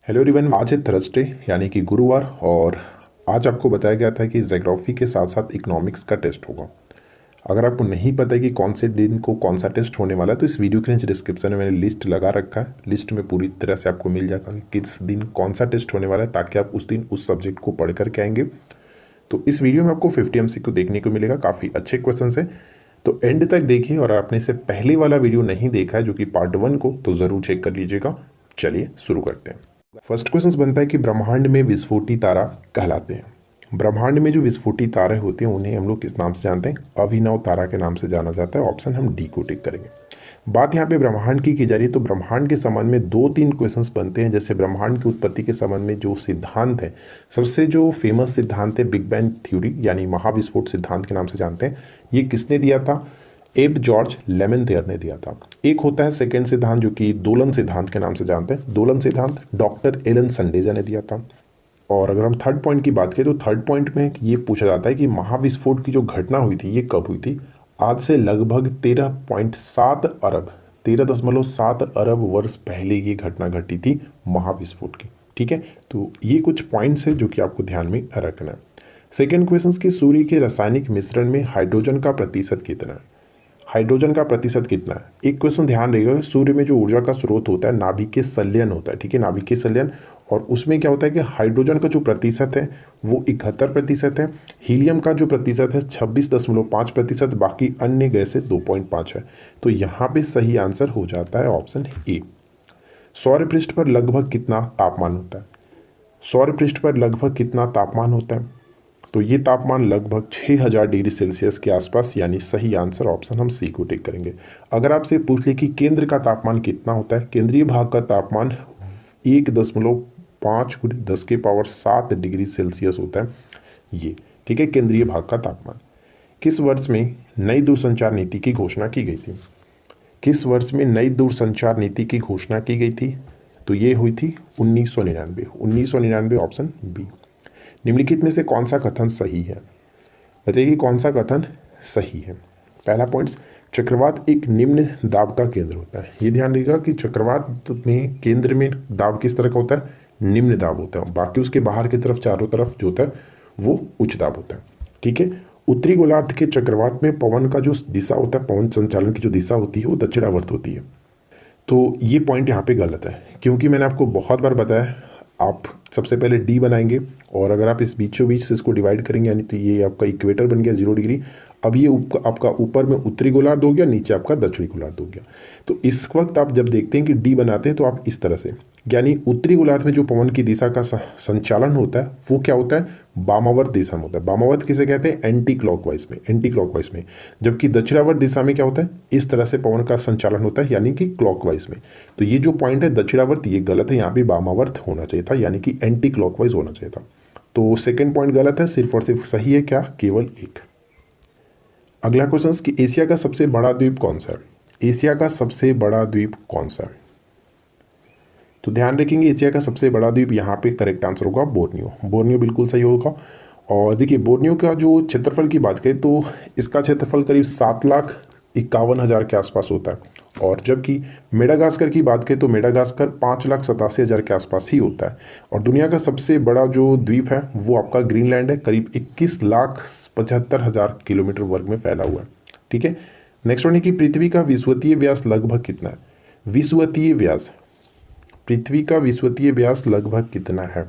Hello everyone, आज है Thursday यानी कि गुरुवार। और आज आपको बताया गया था कि ज्योग्राफी के साथ साथ इकोनॉमिक्स का टेस्ट होगा। अगर आपको नहीं पता है कि कौन से दिन को कौन सा टेस्ट होने वाला है तो इस वीडियो के नीचे डिस्क्रिप्शन में मैंने लिस्ट लगा रखा है। लिस्ट में पूरी तरह से आपको मिल जाएगा कि किस दिन कौन सा टेस्ट होने वाला है, ताकि आप उस दिन उस सब्जेक्ट को पढ़ करके आएंगे। तो इस वीडियो में आपको 50 MCQ देखने को मिलेगा, काफ़ी अच्छे क्वेश्चन है। तो एंड तक देखिए, और आपने से पहले वाला वीडियो नहीं देखा है जो कि पार्ट 1 को, तो ज़रूर चेक कर लीजिएगा। चलिए शुरू करते हैं। फर्स्ट क्वेश्चन बनता है कि ब्रह्मांड में विस्फोटी तारा कहलाते हैं। ब्रह्मांड में जो विस्फोटी तारे होते हैं उन्हें हम लोग किस नाम से जानते हैं? अभिनव तारा के नाम से जाना जाता है। ऑप्शन हम डी को टिक करेंगे। बात यहाँ पे ब्रह्मांड की जा रही है, तो ब्रह्मांड के संबंध में 2-3 क्वेश्चंस बनते हैं। जैसे ब्रह्मांड की उत्पत्ति के संबंध में जो सिद्धांत है, सबसे जो फेमस सिद्धांत है बिग बैंग थ्योरी यानी महाविस्फोट सिद्धांत के नाम से जानते हैं। ये किसने दिया था? एब जॉर्ज लेमेंथियर ने दिया था। एक होता है सेकंड सिद्धांत जो कि दोलन सिद्धांत के नाम से जानते हैं। दोलन सिद्धांत डॉक्टर एलन संडेजा ने दिया था। और अगर हम थर्ड पॉइंट की बात करें तो थर्ड पॉइंट में ये पूछा जाता है कि महाविस्फोट की जो घटना हुई थी ये कब हुई थी? आज से लगभग 13.7 अरब वर्ष पहले ये घटना घटी थी महाविस्फोट की। ठीक है, तो ये कुछ पॉइंट्स है जो कि आपको ध्यान में रखना है। सेकेंड क्वेश्चन की सूर्य के रासायनिक मिश्रण में हाइड्रोजन का प्रतिशत कितना है? हाइड्रोजन का प्रतिशत कितना है? एक क्वेश्चन ध्यान रखिएगा, सूर्य में जो ऊर्जा का स्रोत होता है नाभिकीय संलयन होता है। ठीक है, नाभिकीय संलयन। और उसमें क्या होता है कि हाइड्रोजन का जो प्रतिशत है वो 71% है। हीलियम का जो प्रतिशत है 26.5%। बाकी अन्य गैसें 2.5 है। तो यहाँ पे सही आंसर हो जाता है ऑप्शन ए। सौर पृष्ठ पर लगभग कितना तापमान होता है? सौर पृष्ठ पर लगभग कितना तापमान होता है? तो ये तापमान लगभग 6000 डिग्री सेल्सियस के आसपास, यानी सही आंसर ऑप्शन हम सी को टिक करेंगे। अगर आपसे पूछ ले कि केंद्र का तापमान कितना होता है, केंद्रीय भाग का तापमान 1.5 × 10⁻⁷ डिग्री सेल्सियस होता है ये। ठीक है, केंद्रीय भाग का तापमान। किस वर्ष में नई दूरसंचार नीति की घोषणा की गई थी? किस वर्ष में नई दूरसंचार नीति की घोषणा की गई थी? तो ये हुई थी 1999। Option B. निम्नलिखित में से कौन सा कथन सही है? बताइए कि कौन सा कथन सही है। पहला पॉइंट, चक्रवात एक निम्न दाब का केंद्र होता है। ये ध्यान रखिएगा कि चक्रवात में केंद्र में दाब किस तरह का होता है? निम्न दाब होता है। बाकी उसके बाहर की तरफ चारों तरफ जो होता है वो उच्च दाब होता है। ठीक है, उत्तरी गोलार्ध के चक्रवात में पवन का जो दिशा होता है, पवन संचालन की जो दिशा होती है वो दक्षिणावर्त होती है। तो ये पॉइंट यहाँ पे गलत है, क्योंकि मैंने आपको बहुत बार बताया आप सबसे पहले डी बनाएंगे, और अगर आप इस बीचों बीच से इसको डिवाइड करेंगे यानी तो ये आपका इक्वेटर बन गया 0 डिग्री। अब ये आपका ऊपर में उत्तरी गोलार्ध हो गया, नीचे आपका दक्षिणी गोलार्ध हो गया। तो इस वक्त आप जब देखते हैं कि डी बनाते हैं तो आप इस तरह से, यानी उत्तरी गोलार्ध में जो पवन की दिशा का संचालन होता है वो क्या होता है? वामावर्त दिशा में होता है। वामावर्त किसे कहते हैं? एंटी क्लॉकवाइज में, एंटी क्लॉकवाइज में। जबकि दक्षिणावर्त दिशा में क्या होता है? इस तरह से पवन का संचालन होता है, यानी कि क्लॉकवाइज में। तो ये जो पॉइंट है दक्षिणावर्त, ये गलत है। यहाँ पे वामावर्त होना चाहिए था, यानी कि एंटी क्लॉकवाइज होना चाहिए था। तो सेकेंड पॉइंट गलत है, सिर्फ और सिर्फ सही है क्या? केवल एक। अगला क्वेश्चन कि एशिया का सबसे बड़ा द्वीप कौन सा है? एशिया का सबसे बड़ा द्वीप कौन सा है? तो ध्यान रखेंगे, एशिया का सबसे बड़ा द्वीप यहाँ पे करेक्ट आंसर होगा बोर्नियो। बोर्नियो बिल्कुल सही होगा। और देखिए, बोर्नियो का जो क्षेत्रफल की बात करें तो इसका क्षेत्रफल करीब 7,51,000 के आसपास होता है। और जबकि मेडागास्कर की बात करें तो मेडागास्कर 5,87,000 के आसपास ही होता है। और दुनिया का सबसे बड़ा जो द्वीप है वो आपका ग्रीनलैंड है, करीब 21,75,000 किलोमीटर वर्ग में फैला हुआ है। ठीक है, नेक्स्ट वन है कि पृथ्वी का विषुवतीय व्यास लगभग कितना है? विषुवतीय व्यास, पृथ्वी का विषुवतीय व्यास लगभग कितना है?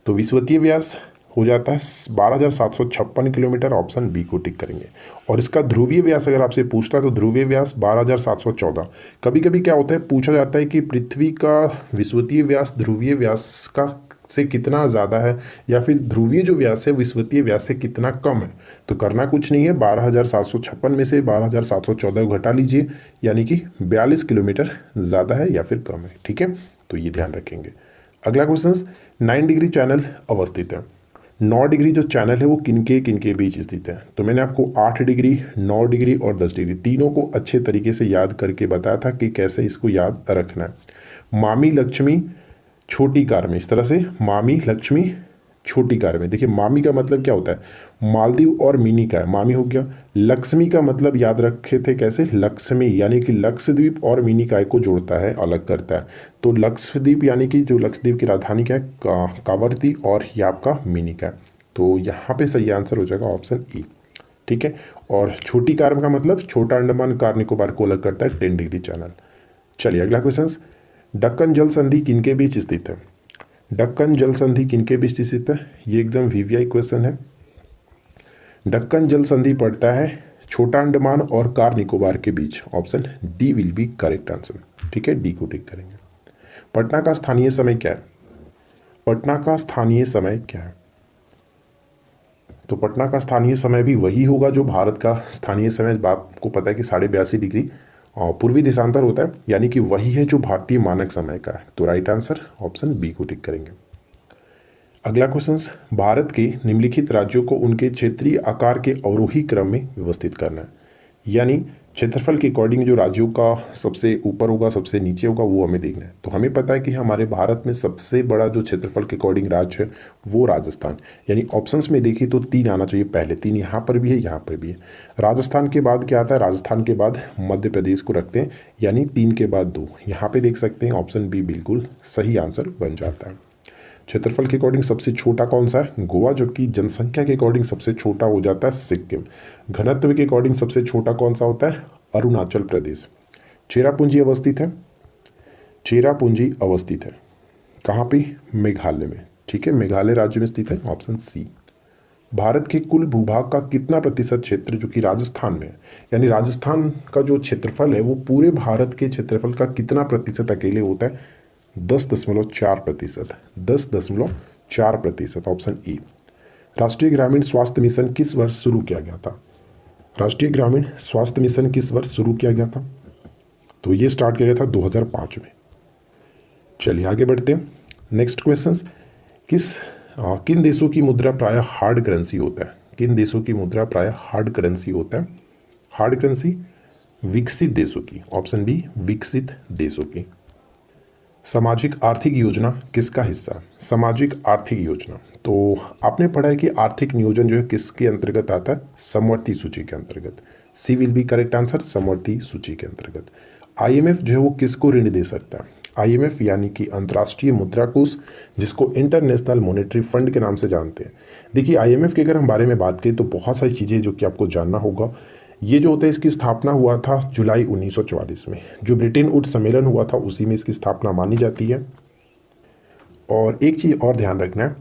तो विषुवतीय व्यास हो जाता है 12,756 किलोमीटर। ऑप्शन बी को टिक करेंगे। और इसका ध्रुवीय व्यास अगर आपसे पूछता है तो ध्रुवीय व्यास 12,714। कभी कभी क्या होता है, पूछा जाता है कि पृथ्वी का विषुवतीय व्यास ध्रुवीय व्यास का से कितना ज़्यादा है, या फिर ध्रुवीय जो व्यास है विषुवतीय व्यास से कितना कम है। तो करना कुछ नहीं है, 12,756 में से 12,714 घटा लीजिए, यानी कि 42 किलोमीटर ज़्यादा है या फिर कम है। ठीक है, तो ये ध्यान रखेंगे। अगला क्वेश्चन, 9 डिग्री चैनल अवस्थित है। 9 डिग्री जो चैनल है वो किनके बीच स्थित है? तो मैंने आपको 8 डिग्री, 9 डिग्री और 10 डिग्री तीनों को अच्छे तरीके से याद करके बताया था कि कैसे इसको याद रखना है। मामी लक्ष्मी छोटी कार में, इस तरह से मामी लक्ष्मी छोटी कार में। देखिए मामी का मतलब क्या होता है, मालदीव और मिनी का है, मामी हो गया। लक्ष्मी का मतलब याद रखे थे कैसे, लक्ष्मी यानी कि लक्षद्वीप और मिनी काय को जोड़ता है, अलग करता है। तो लक्षद्वीप यानी कि जो लक्षद्वीप की राजधानी क्या है, कावरती, और ये आपका मिनी का है। तो यहाँ पे सही आंसर हो जाएगा ऑप्शन ई। ठीक है। और छोटी कार का मतलब छोटा अंडमान कार निकोबार को अलग करता है 10 डिग्री चैनल। चलिए अगला क्वेश्चन, दक्कन जल संधि किनके बीच स्थित है। दक्कन जल संधि किनके बीच स्थित है, ये एकदम वीवीआई क्वेश्चन है। दक्कन जल संधि पड़ता है छोटा अंडमान और कार निकोबार के बीच। Option D will be correct answer. ठीक है, डी को टिक करेंगे। पटना का स्थानीय समय क्या है, पटना का स्थानीय समय क्या है। तो पटना का स्थानीय समय भी वही होगा जो भारत का स्थानीय समय, आपको पता है कि 82.5 डिग्री पूर्वी देशांतर होता है, यानी कि वही है जो भारतीय मानक समय का है। तो राइट आंसर ऑप्शन बी को टिक करेंगे। अगला क्वेश्चन, भारत के निम्नलिखित राज्यों को उनके क्षेत्रीय आकार के अवरोही क्रम में व्यवस्थित करना है। यानी क्षेत्रफल के अकॉर्डिंग जो राज्यों का सबसे ऊपर होगा सबसे नीचे होगा वो हमें देखना है। तो हमें पता है कि हमारे भारत में सबसे बड़ा जो क्षेत्रफल के अकॉर्डिंग राज्य है वो राजस्थान, यानी ऑप्शंस में देखिए तो 3 आना चाहिए पहले, 3 यहाँ पर भी है यहाँ पर भी है। राजस्थान के बाद क्या आता है, राजस्थान के बाद मध्य प्रदेश को रखते हैं, यानी 3 के बाद 2 यहाँ पे देख सकते हैं। ऑप्शन बी बिल्कुल सही आंसर बन जाता है। क्षेत्रफल के अकॉर्डिंग सबसे छोटा कौन सा है, गोवा, जबकि जनसंख्या के अकॉर्डिंग सबसे छोटा हो जाता है सिक्किम। घनत्व के अकॉर्डिंग सबसे छोटा कौन सा होता है, अरुणाचल प्रदेश। चेरापूंजी अवस्थित है, चेरापूंजी अवस्थित है कहाँ पे, मेघालय में। ठीक है, मेघालय राज्य में स्थित है, ऑप्शन सी। भारत के कुल भूभाग का कितना प्रतिशत क्षेत्र जो कि राजस्थान में है, यानी राजस्थान का जो क्षेत्रफल है वो पूरे भारत के क्षेत्रफल का कितना प्रतिशत अकेले होता है, 10.4%, 10.4%। Option E. राष्ट्रीय ग्रामीण स्वास्थ्य मिशन किस वर्ष शुरू किया गया था, राष्ट्रीय ग्रामीण स्वास्थ्य मिशन किस वर्ष शुरू किया गया था। तो ये स्टार्ट किया गया था 2005 में। चलिए आगे बढ़ते हैं। नेक्स्ट क्वेश्चन, किन देशों की मुद्रा प्राय हार्ड करेंसी होता है, किन देशों की मुद्रा प्राय हार्ड करेंसी होता है। हार्ड करेंसी विकसित देशों की। ऑप्शन बी विकसित देशों की। सामाजिक आर्थिक योजना किसका हिस्सा, सामाजिक आर्थिक योजना। तो आपने पढ़ा है कि आर्थिक नियोजन जो है किसके अंतर्गत आता है, समवर्ती सूची के अंतर्गत। सी विल बी करेक्ट आंसर, समवर्ती सूची के अंतर्गत। आईएमएफ जो है वो किसको ऋण दे सकता है, आईएमएफ यानी कि अंतर्राष्ट्रीय मुद्रा कोष, जिसको इंटरनेशनल मॉनेटरी फंड के नाम से जानते हैं। देखिए आईएमएफ के अगर हम बारे में बात करें तो बहुत सारी चीज़ें जो कि आपको जानना होगा। ये जो होता है इसकी स्थापना हुआ था जुलाई 1944 में, जो ब्रिटेन वुड सम्मेलन हुआ था उसी में इसकी स्थापना मानी जाती है। और एक चीज़ और ध्यान रखना है,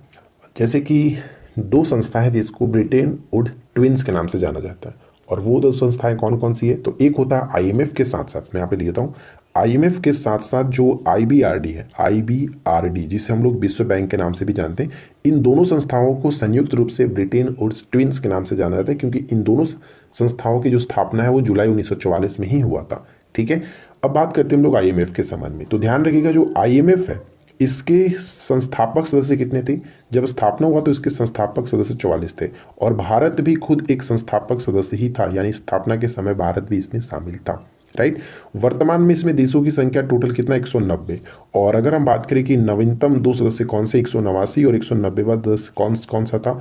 जैसे कि 2 संस्थाएं जिसको ब्रिटेन वुड ट्विंस के नाम से जाना जाता है, और वो 2 संस्थाएं कौन कौन सी है, तो एक होता है आईएमएफ के साथ साथ, मैं यहाँ पे लिखता हूँ, आईएमएफ के साथ साथ जो आईबीआरडी है, आईबीआरडी जिसे हम लोग विश्व बैंक के नाम से भी जानते हैं, इन दोनों संस्थाओं को संयुक्त रूप से ब्रिटेन वुड्स ट्विंस के नाम से जाना जाता है, क्योंकि इन दोनों संस्थाओं की जो स्थापना है वो जुलाई 1944 में ही हुआ था। ठीक है, अब बात करते हैं हम लोग आईएमएफ के संबंध में। तो ध्यान रखिएगा जो आईएमएफ है इसके संस्थापक सदस्य कितने थे, जब स्थापना हुआ तो इसके संस्थापक सदस्य 44 थे, और भारत भी खुद एक संस्थापक सदस्य ही था, यानी स्थापना के समय भारत भी इसमें शामिल था। राइट, वर्तमान में इसमें देशों की संख्या टोटल कितना, 190। और अगर हम बात करें कि नवीनतम 2 सदस्य कौन से, 189 और 190वां देश कौन सा था,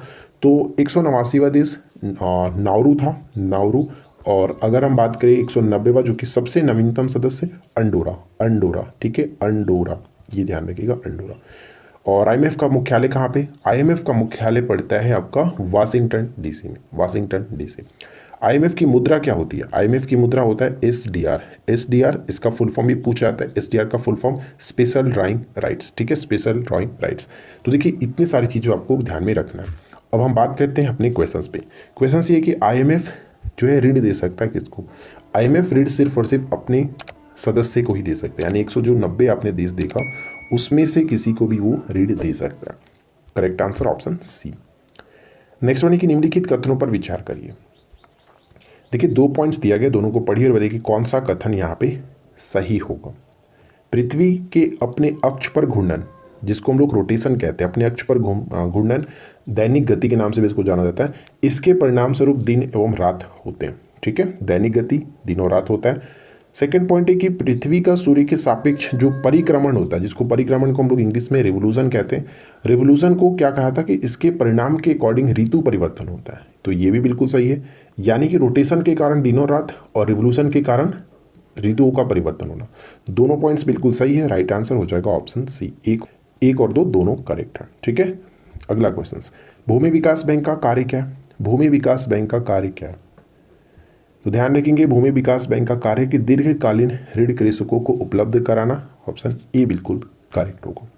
तो 189वां देश नाउरू था, नाउरू। और अगर हम बात करें 190वां जो कि सबसे नवीनतम सदस्य, अंडोरा, अंडोरा। ठीक है, अंडोरा, ये ध्यान रखिएगा, अंडोरा। और आईएमएफ का मुख्यालय कहाँ पे, आईएमएफ का मुख्यालय पड़ता है आपका वाशिंगटन डीसी में, वाशिंगटन डीसी। आईएमएफ की मुद्रा क्या होती है, आईएमएफ की मुद्रा होता है एसडीआर। एसडीआर इसका फुल फॉर्म भी पूछा जाता है, एसडीआर का full form special drawing rights. ठीक है, स्पेशल ड्राइंग राइट्स। तो देखिए इतनी सारी चीज़ें आपको ध्यान में रखना है। अब हम बात करते हैं अपने क्वेश्चंस पे। क्वेश्चंस ये कि आईएमएफ जो है ऋण दे सकता है किसको, आईएमएफ ऋण सिर्फ और सिर्फ अपने सदस्य को ही दे सकते हैं, यानी 190 आपने देश देखा उसमें से किसी को भी वो ऋण दे सकता है। Correct answer option C. Next one है कि निम्नलिखित कथनों पर विचार करिए। देखिए 2 पॉइंट्स दिया गया, दोनों को पढ़िए और बताइए कि कौन सा कथन यहाँ पे सही होगा। पृथ्वी के अपने अक्ष पर घूर्णन, जिसको हम लोग रोटेशन कहते हैं, अपने अक्ष पर घूर्णन दैनिक गति के नाम से भी इसको जाना जाता है, इसके परिणाम स्वरूप दिन एवं रात होते हैं। ठीक है, दैनिक गति दिन और रात होता है। सेकेंड पॉइंट है कि पृथ्वी का सूर्य के सापेक्ष जो परिक्रमण होता है, जिसको परिक्रमण को हम लोग इंग्लिश में रिवोल्यूशन कहते हैं, रिवोल्यूशन को क्या कहा था कि इसके परिणाम के अकॉर्डिंग ऋतु परिवर्तन होता है। तो ये भी बिल्कुल सही है, यानी कि रोटेशन के कारण दिनों रात और रिवोल्यूशन के कारण ऋतुओं का परिवर्तन होना। दोनों पॉइंट्स बिल्कुल सही है, राइट आंसर हो जाएगा ऑप्शन सी। एक और दो दोनों करेक्ट है। ठीक है, अगला क्वेश्चन, भूमि विकास बैंक का कार्य क्या है? भूमि विकास बैंक का कार्य क्या है? तो ध्यान रखेंगे, भूमि विकास बैंक का कार्य कि दीर्घकालीन ऋण कृषकों को उपलब्ध कराना। ऑप्शन ए बिल्कुल करेक्ट होगा।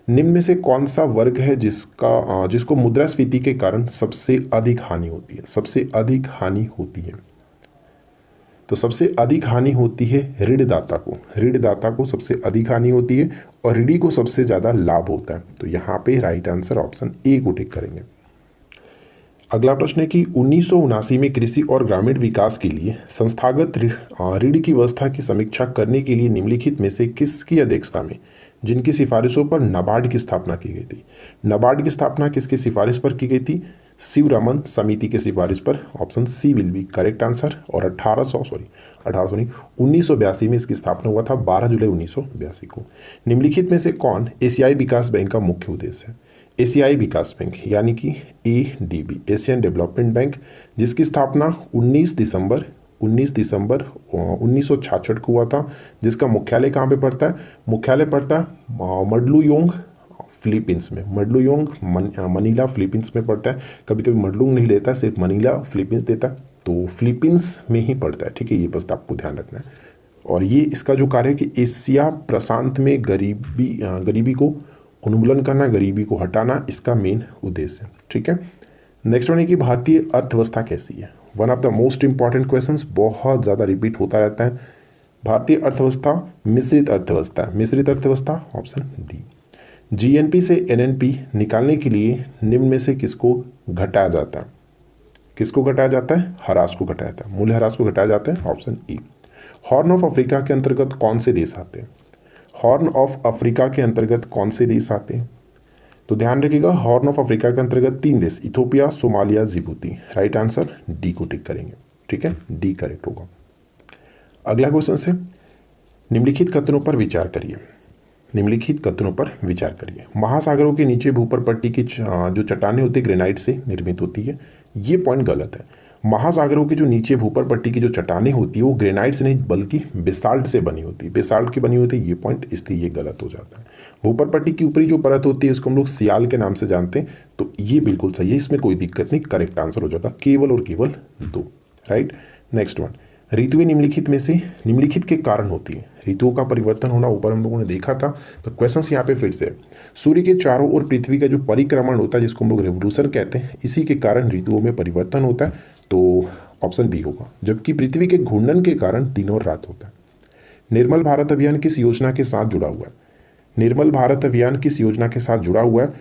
निम्न में से कौन सा वर्ग है जिसको मुद्रास्फीति के कारण सबसे अधिक हानि होती है? सबसे अधिक हानि होती है, तो सबसे अधिक हानि होती है ऋणदाता को। ऋणदाता को सबसे अधिक हानि होती है और ऋणी को सबसे ज्यादा लाभ होता है। तो यहाँ पे राइट आंसर ऑप्शन ए को टिक करेंगे। अगला प्रश्न है कि 1979 में कृषि और ग्रामीण विकास के लिए संस्थागत ऋण की व्यवस्था की समीक्षा करने के लिए निम्नलिखित में से किसकी अध्यक्षता में, जिनकी सिफारिशों पर नाबार्ड की स्थापना की गई थी? नाबार्ड की स्थापना किसकी सिफारिश पर की गई थी? शिवरमन समिति के सिफारिश पर। Option C will be correct answer. और 1982 में इसकी स्थापना हुआ था, 12 जुलाई 1982 को। निम्नलिखित में से कौन एशियाई विकास बैंक का मुख्य उद्देश्य है? एशियाई विकास बैंक यानी कि एडीबी, एशियन डेवलपमेंट बैंक, जिसकी स्थापना 19 दिसंबर 1966 को हुआ था। जिसका मुख्यालय कहाँ पे पड़ता है? मुख्यालय पड़ता है मडलुयोंग फिलीपींस में। मडलुयोंग मनीला फिलीपींस में पड़ता है। कभी कभी मडलुंग नहीं लेता, सिर्फ मनीला फिलीपींस देता है, तो फिलीपींस में ही पड़ता है। ठीक है, ये बस आपको ध्यान रखना है। और ये इसका जो कार्य है कि एशिया प्रशांत में गरीबी को उन्मूलन करना, गरीबी को हटाना, इसका मेन उद्देश्य है। ठीक है, नेक्स्ट वन है कि भारतीय अर्थव्यवस्था कैसी है? One of the most important questions, बहुत ज़्यादा रिपीट होता रहता है। भारतीय अर्थव्यवस्था मिश्रित अर्थव्यवस्था। मिश्रित अर्थव्यवस्था ऑप्शन डी। जीएनपी से एनएनपी निकालने के लिए निम्न में से किसको घटाया जाता है? किसको घटाया जाता है? ह्रास को घटाया जाता है, मूल्य ह्रास को घटाया जाता है। Option E. Horn of Africa के अंतर्गत कौन से देश आते हैं? हॉर्न ऑफ अफ्रीका के अंतर्गत कौन से देश आते हैं? तो ध्यान रखिएगा, हॉर्न ऑफ अफ्रीका के अंतर्गत 3 देश, Ethiopia, Somalia, Djibouti. Right answer D को टिक करेंगे। ठीक है, डी करेक्ट होगा। अगला क्वेश्चन से, निम्नलिखित कथनों पर विचार करिए। निम्नलिखित कथनों पर विचार करिए। महासागरों के नीचे भूपर पट्टी की जो चट्टानें होती है ग्रेनाइट से निर्मित होती है। ये पॉइंट गलत है। महासागरों के जो नीचे भूपर पट्टी की जो चट्टानें होती है वो ग्रेनाइट से नहीं बल्कि बेसाल्ट से बनी होती है। बेसाल्ट की बनी होती है, ये पॉइंट, इसलिए ये गलत हो जाता है। भूपर पट्टी की ऊपरी जो परत होती है उसको हम लोग सियाल के नाम से जानते हैं, तो ये बिल्कुल सही है, इसमें कोई दिक्कत नहीं, करेक्ट आंसर हो जाता केवल और केवल 2। राइट, नेक्स्ट वन, ऋतुएं निम्नलिखित में से निम्नलिखित के कारण होती है। ऋतुओं का परिवर्तन होना ऊपर हम लोगों ने देखा था, तो क्वेश्चन यहाँ पे फिर से, सूर्य के चारों ओर पृथ्वी का जो परिक्रमण होता है जिसको हम लोग रेवोल्यूशन कहते हैं, इसी के कारण ऋतुओं में परिवर्तन होता है, तो ऑप्शन बी होगा। जबकि पृथ्वी के घूर्णन के कारण दिन और रात होता है। निर्मल भारत अभियान किस योजना के साथ जुड़ा हुआ है? निर्मल भारत अभियान किस योजना के साथ जुड़ा हुआ है?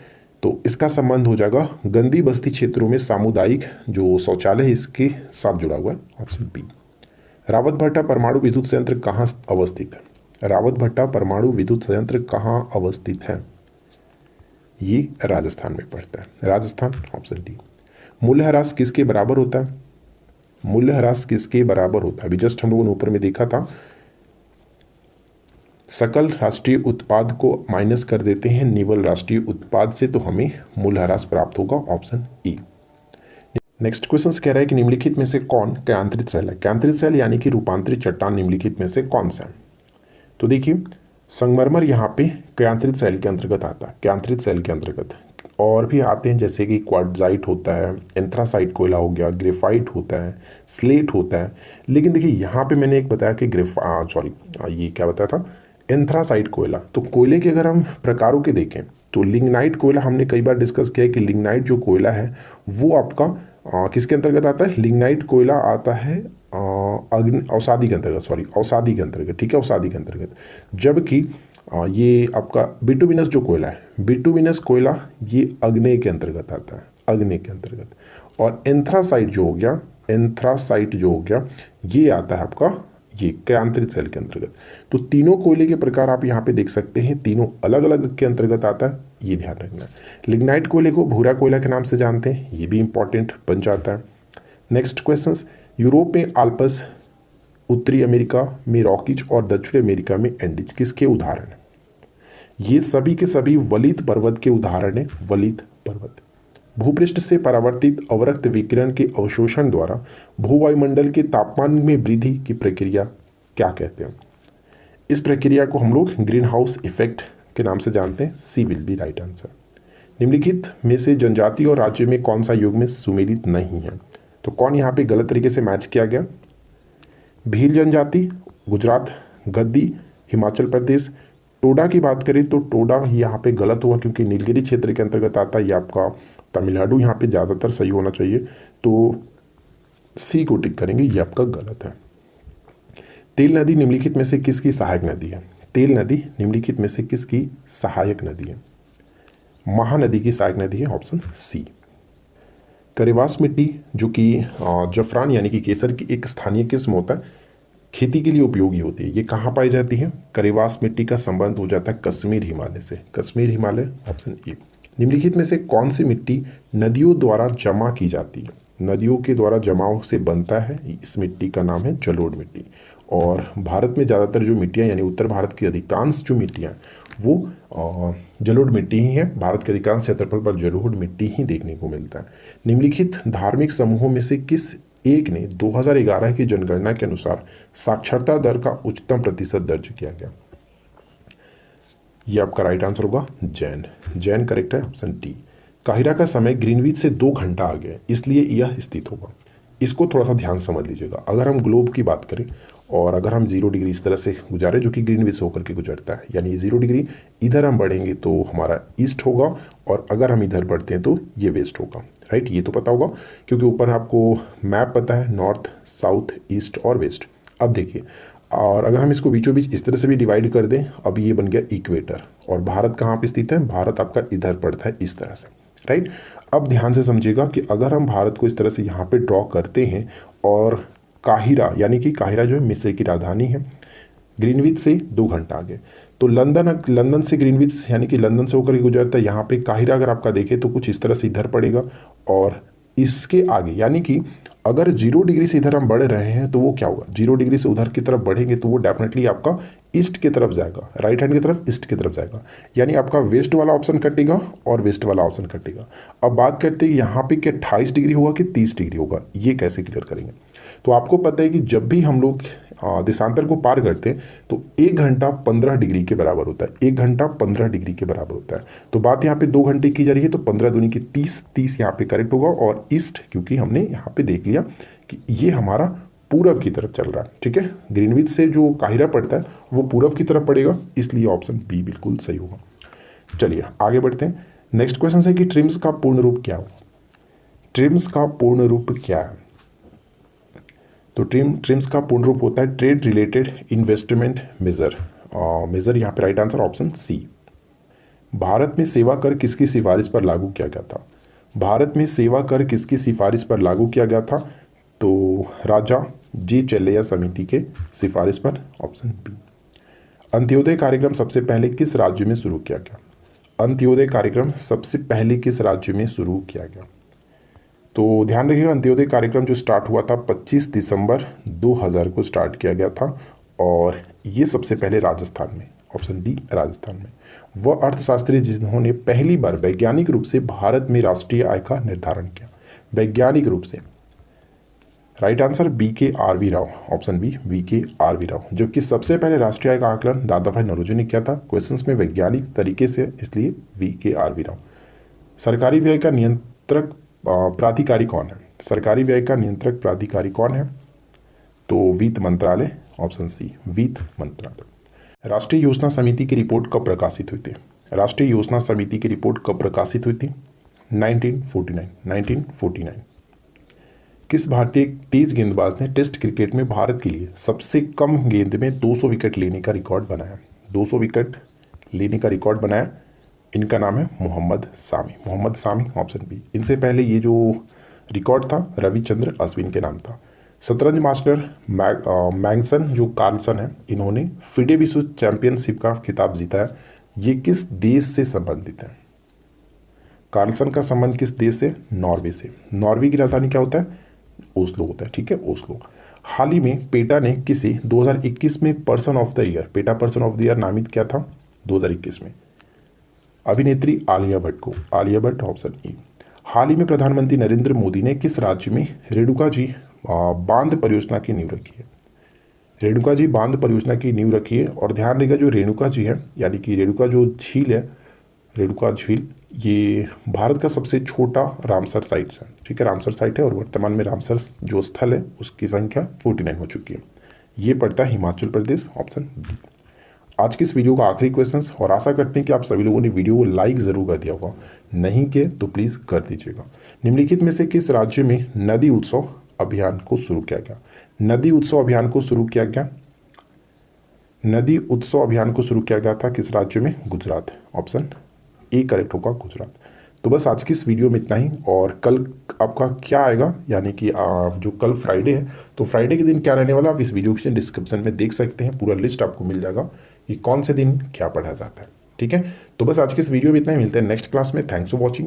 तो इसका संबंध हो जाएगा गंदी बस्ती क्षेत्रों में सामुदायिक जो शौचालय है इसके साथ जुड़ा हुआ है। Option B. रावतभट्टा परमाणु विद्युत संयंत्र कहाँ अवस्थित है? रावतभट्टा परमाणु विद्युत संयंत्र कहाँ अवस्थित है? ये राजस्थान में पड़ता है, राजस्थान। Option D. मूल्यह्रास किसके बराबर होता है? मूल्यह्रास किसके बराबर होता है? अभी जस्ट हम लोगों ने ऊपर में देखा था, सकल राष्ट्रीय उत्पाद को माइनस कर देते हैं निवल राष्ट्रीय उत्पाद से, तो हमें मूल्यह्रास प्राप्त होगा। Option E. नेक्स्ट क्वेश्चन कह रहा है कि निम्नलिखित में से कौन क्यांत्रित सेल है? क्यांत्रित सेल यानी कि रूपांतरित चट्टान निम्नलिखित में से कौन सा है? तो देखिए, संगमरमर यहाँ पे क्यांत्रित सेल के अंतर्गत आता है। क्यांत्रित सेल के अंतर्गत और भी आते हैं, जैसे कि क्वार्टजाइट होता है, एंथ्रासाइट कोयला हो गया, ग्रेफाइट होता है, स्लेट होता है। लेकिन देखिए यहाँ पे मैंने एक बताया कि ये क्या बताया था, एंथ्रासाइट कोयला। तो कोयले के अगर हम प्रकारों के देखें तो लिग्नाइट कोयला हमने कई बार डिस्कस किया है कि लिग्नाइट जो कोयला है वो आपका किसके अंतर्गत आता है? लिग्नाइट कोयला आता है औषधि के अंतर्गत, औषधि के अंतर्गत। ठीक है, औषधि के अंतर्गत। जबकि ये आपका बिटुमिनस जो कोयला है, बिटुमिनस कोयला ये अग्नेय के अंतर्गत आता है, अग्नेय के अंतर्गत। और एंथ्रासाइट जो हो गया, एंथ्रासाइट जो हो गया, ये आता है आपका ये क्यांत्रित सेल के अंतर्गत। तो तीनों कोयले के प्रकार आप यहाँ पे देख सकते हैं, तीनों अलग अलग के अंतर्गत आता है, ये ध्यान रखना है। लिग्नाइट कोयले को भूरा कोयला के नाम से जानते हैं, ये भी इंपॉर्टेंट बन जाता है। नेक्स्ट क्वेश्चन, यूरोप में आल्प्स उत्तरी अमेरिका में रॉकीज और दक्षिण अमेरिका में एंडीज किसके उदाहरण हैं? ये सभी के सभी वलित पर्वत के उदाहरण हैं। वलित पर्वत भूपृष्ठ से परावर्तित अवरक्त विकिरण के अवशोषण द्वारा भूवायुमंडल के तापमान में वृद्धि की प्रक्रिया क्या कहते हैं? इस प्रक्रिया को हम लोग ग्रीन हाउस इफेक्ट के नाम से जानते हैं। सी विल बी राइट आंसर। निम्नलिखित में से जनजाति और राज्य में कौन सा युग में सुमेलित नहीं है? तो कौन यहाँ पे गलत तरीके से मैच किया गया? भील जनजाति, गुजरात, गद्दी, हिमाचल प्रदेश। टोडा की बात करें तो टोडा यहाँ पे गलत हुआ क्योंकि नीलगिरी क्षेत्र के अंतर्गत आता है। ये आपका तमिलनाडु यहाँ पे ज़्यादातर सही होना चाहिए, तो सी को टिक करेंगे, ये आपका गलत है। तेल नदी निम्नलिखित में से किसकी सहायक नदी है? तेल नदी निम्नलिखित में से किसकी सहायक नदी है? महानदी की सहायक नदी है, ऑप्शन सी। करेवास मिट्टी जो कि जफरान यानी कि केसर की एक स्थानीय किस्म होता है, खेती के लिए उपयोगी होती है। ये कहाँ पाई जाती है? करेवास मिट्टी का संबंध हो जाता है कश्मीर हिमालय से। Kashmir Himalaya, option A. निम्नलिखित में से कौन सी मिट्टी नदियों द्वारा जमा की जाती है? नदियों के द्वारा जमाव से बनता है, इस मिट्टी का नाम है जलोढ़ मिट्टी। और भारत में ज़्यादातर जो मिट्टियाँ यानी उत्तर भारत की अधिकांश जो मिट्टियाँ वो जलोढ़ मिट्टी ही है। भारत के अधिकांश क्षेत्रफल पर जलोढ़ मिट्टी ही देखने को मिलता है। निम्नलिखित धार्मिक समूहों में से किस एक ने 2011 की जनगणना के अनुसार साक्षरता दर का उच्चतम प्रतिशत दर्ज किया गया? ये आपका राइट आंसर होगा जैन। जैन करेक्ट है, ऑप्शन डी। काहिरा का समय ग्रीनविच से 2 घंटा आगे है, इसलिए यह स्थित होगा। इसको थोड़ा सा ध्यान समझ लीजिएगा। अगर हम ग्लोब की बात करें और अगर हम 0 डिग्री इस तरह से गुजारे जो कि ग्रीनविच से होकर के गुजरता है, यानी 0 डिग्री इधर हम बढ़ेंगे तो हमारा ईस्ट होगा, और अगर हम इधर बढ़ते हैं तो ये वेस्ट होगा। राइट, ये तो पता होगा क्योंकि ऊपर आपको मैप पता है, नॉर्थ, साउथ, ईस्ट और वेस्ट। अब देखिए, और अगर हम इसको बीचों बीच इस तरह से भी डिवाइड कर दें, अब ये बन गया इक्वेटर। और भारत कहाँ पे स्थित है? भारत आपका इधर पड़ता है, इस तरह से। राइट, अब ध्यान से समझिएगा कि अगर हम भारत को इस तरह से यहाँ पे ड्रॉ करते हैं और काहिरा यानी कि काहिरा जो है मिस्र की राजधानी है, ग्रीनविच से 2 घंटा आगे, तो लंदन से ग्रीनविच यानी कि लंदन से होकर के गुजरता है। यहाँ पे काहिरा अगर आपका देखें तो कुछ इस तरह से इधर पड़ेगा, और इसके आगे यानी कि अगर 0 डिग्री से इधर हम बढ़ रहे हैं तो वो क्या होगा? 0 डिग्री से उधर की तरफ बढ़ेंगे तो वो डेफिनेटली आपका ईस्ट की तरफ जाएगा, राइट हैंड की तरफ, ईस्ट की तरफ जाएगा। यानी आपका वेस्ट वाला ऑप्शन कटेगा और वेस्ट वाला ऑप्शन कटेगा। अब बात करते हैं कि यहाँ पे क्या 28 डिग्री होगा कि 30 डिग्री होगा, ये कैसे क्लियर करेंगे? तो आपको पता है कि जब भी हम लोग देशांतर को पार करते हैं तो 1 घंटा 15 डिग्री के बराबर होता है। 1 घंटा 15 डिग्री के बराबर होता है। तो बात यहाँ पे 2 घंटे की जा रही है, तो 15 दूनी की 30, 30 यहाँ पे करेक्ट होगा। और ईस्ट क्योंकि हमने यहाँ पे देख लिया कि ये हमारा पूरब की तरफ चल रहा है, ठीक है। ग्रीनविच से जो काहिरा पड़ता है वो पूरब की तरफ पड़ेगा, इसलिए ऑप्शन बी बिल्कुल सही होगा। चलिए आगे बढ़ते हैं। नेक्स्ट क्वेश्चन है कि ट्रिम्स का पूर्ण रूप क्या हो? ट्रिम्स का पूर्ण रूप क्या है? तो ट्रिम्स का पूर्ण रूप होता है trade related investment measure. Measure यहाँ पे राइट आंसर ऑप्शन सी। भारत में सेवा कर किसकी सिफारिश पर लागू किया गया था? भारत में सेवा कर किसकी सिफारिश पर लागू किया गया था? तो राजा जी चेल्लैया समिति के सिफारिश पर, ऑप्शन बी। अंत्योदय कार्यक्रम सबसे पहले किस राज्य में शुरू किया गया? अंत्योदय कार्यक्रम सबसे पहले किस राज्य में शुरू किया गया? तो ध्यान रखिएगा, अंत्योदय कार्यक्रम जो स्टार्ट हुआ था 25 दिसंबर 2000 को स्टार्ट किया गया था, और ये सबसे पहले राजस्थान में, ऑप्शन डी राजस्थान में। वह अर्थशास्त्री जिन्होंने पहली बार वैज्ञानिक रूप से भारत में राष्ट्रीय आय का निर्धारण किया, वैज्ञानिक रूप से। Right answer VK RV Rao, option B VK RV Rao. जबकि सबसे पहले राष्ट्रीय आय का आकलन दादा भाई नौरोजी ने किया था, क्वेश्चंस में वैज्ञानिक तरीके से, इसलिए VK RV राव। सरकारी व्यय का नियंत्रक प्राधिकारी कौन है? सरकारी व्यय का नियंत्रक प्राधिकारी कौन है? तो वित्त मंत्रालय, ऑप्शन सी वित्त मंत्रालय। राष्ट्रीय योजना समिति की रिपोर्ट कब प्रकाशित हुई थी? राष्ट्रीय योजना समिति की रिपोर्ट कब प्रकाशित हुई थी? 1949। किस भारतीय तेज गेंदबाज ने टेस्ट क्रिकेट में भारत के लिए सबसे कम गेंद में 200 विकेट लेने का रिकॉर्ड बनाया? 200 विकेट लेने का रिकॉर्ड बनाया, इनका नाम है मोहम्मद सामी। मोहम्मद सामी, ऑप्शन बी। इनसे पहले ये जो रिकॉर्ड था रविचंद्र अश्विन के नाम था। शतरंज मास्टर मैग्सन जो कार्लसन है, इन्होंने फिडे विश्व चैंपियनशिप का खिताब जीता है। ये किस देश से संबंधित है? कार्लसन का संबंध किस देश से? नॉर्वे से। नॉर्वे की राजधानी क्या होता है? ओस्लो होता है, ठीक है, ओस्लो। हाल ही में पेटा ने किसे 2021 में person of the year, PETA person of the year नामित किया था 2021 में? अभिनेत्री आलिया भट्ट को। Alia Bhatt, option E. हाल ही में प्रधानमंत्री नरेंद्र मोदी ने किस राज्य में रेणुका जी बांध परियोजना की नींव रखी है? रेणुका जी बांध परियोजना की नींव रखी है। और ध्यान देगा जो रेणुका जी है, यानी कि रेणुका जो झील है, रेणुका झील, ये भारत का सबसे छोटा रामसर साइट है। ठीक है, रामसर साइट है और वर्तमान में रामसर जो स्थल है उसकी संख्या 49 हो चुकी है। ये पड़ता है हिमाचल प्रदेश, ऑप्शन बी। आज की इस वीडियो का आखिरी क्वेश्चन, और आशा करते हैं कि आप सभी लोगों ने वीडियो को लाइक जरूर कर दिया होगा, नहीं किए तो प्लीज कर दीजिएगा। निम्नलिखित में से किस राज्य में नदी उत्सव अभियान को शुरू किया गया? नदी उत्सव अभियान को शुरू किया गया, नदी उत्सव अभियान को शुरू किया गया था किस राज्य में? गुजरात, ऑप्शन ए करेक्ट होगा, गुजरात। तो बस आज की इस वीडियो में इतना ही। और कल आपका क्या आएगा, यानी कि जो कल फ्राइडे है, तो फ्राइडे के दिन क्या रहने वाला आप इस वीडियो के डिस्क्रिप्शन में देख सकते हैं। पूरा लिस्ट आपको मिल जाएगा कि कौन से दिन क्या पढ़ा जाता है। ठीक है, तो बस आज के इस वीडियो में इतना ही। मिलते हैं नेक्स्ट क्लास में। Thanks for watching.